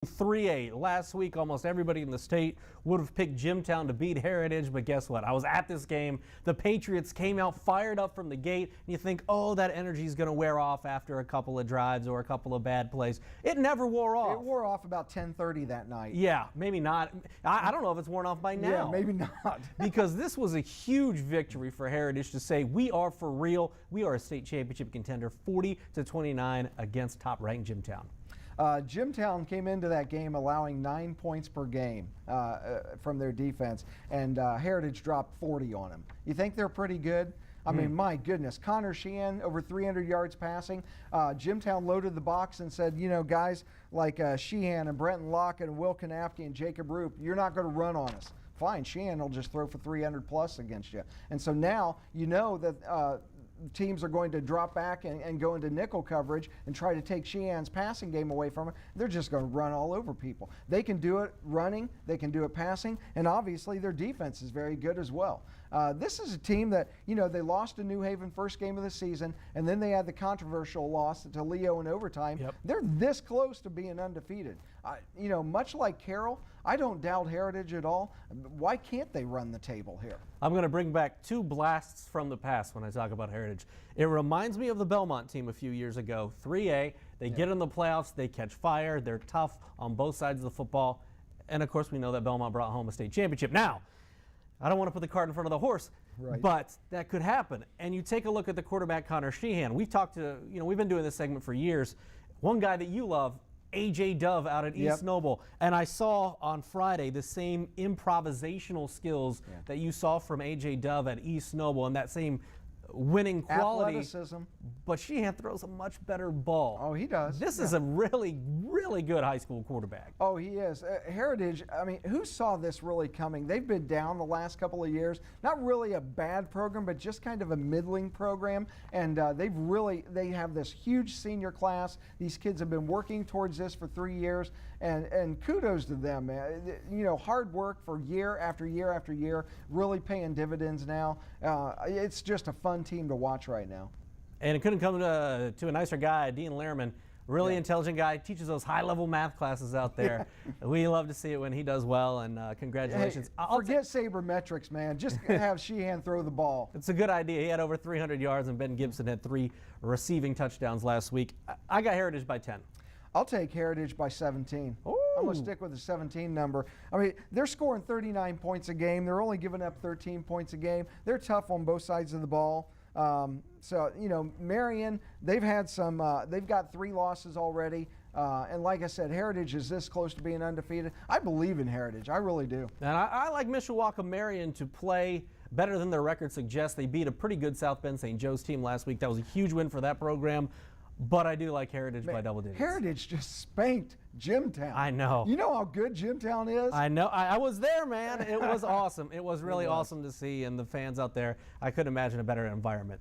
3-8. Last week, almost everybody in the state would have picked Jimtown to beat Heritage, but guess what? I was at this game. The Patriots came out fired up from the gate, and you think, oh, that energy is going to wear off after a couple of drives or a couple of bad plays. It never wore off. It wore off about 10:30 that night. Yeah, maybe not. I don't know if it's worn off by now. Yeah, maybe not. Because this was a huge victory for Heritage to say, we are for real. We are a state championship contender, 40-29 against top-ranked Jimtown. Jimtown came into that game allowing 9 points per game from their defense, and Heritage dropped 40 on them. You think they're pretty good? I mean, my goodness. Connor Sheehan, over 300 yards passing. Jimtown loaded the box and said, you know, guys like Sheehan and Brenton Locke and Will Kanafke and Jacob Roop, you're not going to run on us. Fine, Sheehan will just throw for 300 plus against you. And so now you know that teams are going to drop back and go into nickel coverage and try to take Sheehan's passing game away from him. They're just going to run all over people. They can do it running, they can do it passing, and obviously their defense is very good as well. This is a team that, you know, they lost to New Haven first game of the season, and then they had the controversial loss to Leo in overtime. Yep. They're this close to being undefeated. You know, much like Carroll, I don't doubt Heritage at all. Why can't they run the table here? I'm going to bring back two blasts from the past when I talk about Heritage. It reminds me of the Belmont team a few years ago, 3A. They get in the playoffs, they catch fire, they're tough on both sides of the football, and of course we know that Belmont brought home a state championship. Now, I don't want to put the cart in front of the horse, but that could happen. And you take a look at the quarterback, Connor Sheehan. We've talked to, you know, we've been doing this segment for years. One guy that you love, A.J. Dove out at East Noble. And I saw on Friday the same improvisational skills that you saw from A.J. Dove at East Noble and that same winning quality. Athleticism. But Sheehan throws a much better ball. Oh, he does. This is a really, really good high school quarterback. Oh, he is. Heritage, I mean, who saw this really coming? They've been down the last couple of years. Not really a bad program, but just kind of a middling program. And they have this huge senior class. These kids have been working towards this for 3 years. And kudos to them, man. You know, hard work for year after year after year, really paying dividends now. It's just a fun team to watch right now. And it couldn't come to a nicer guy, Dean Lehrman. Really intelligent guy, teaches those high-level math classes out there. We love to see it when he does well, and congratulations. Hey, forget sabermetrics, man. Just have Sheehan throw the ball. It's a good idea. He had over 300 yards, and Ben Gibson had 3 receiving touchdowns last week. I got Heritage by 10. I'll take Heritage by 17. Ooh. I'm going to stick with the 17 number. I mean, they're scoring 39 points a game. They're only giving up 13 points a game. They're tough on both sides of the ball. So, you know, Marian, they've had some, they've got 3 losses already. And like I said, Heritage is this close to being undefeated. I believe in Heritage. I really do. And I like Mishawaka Marian to play better than their record suggests. They beat a pretty good South Bend St. Joe's team last week. That was a huge win for that program. But I do like Heritage by double digits. Heritage just spanked Jimtown. I know. You know how good Jimtown is? I know. I was there, man. It was awesome. It was really awesome to see, and the fans out there, I couldn't imagine a better environment.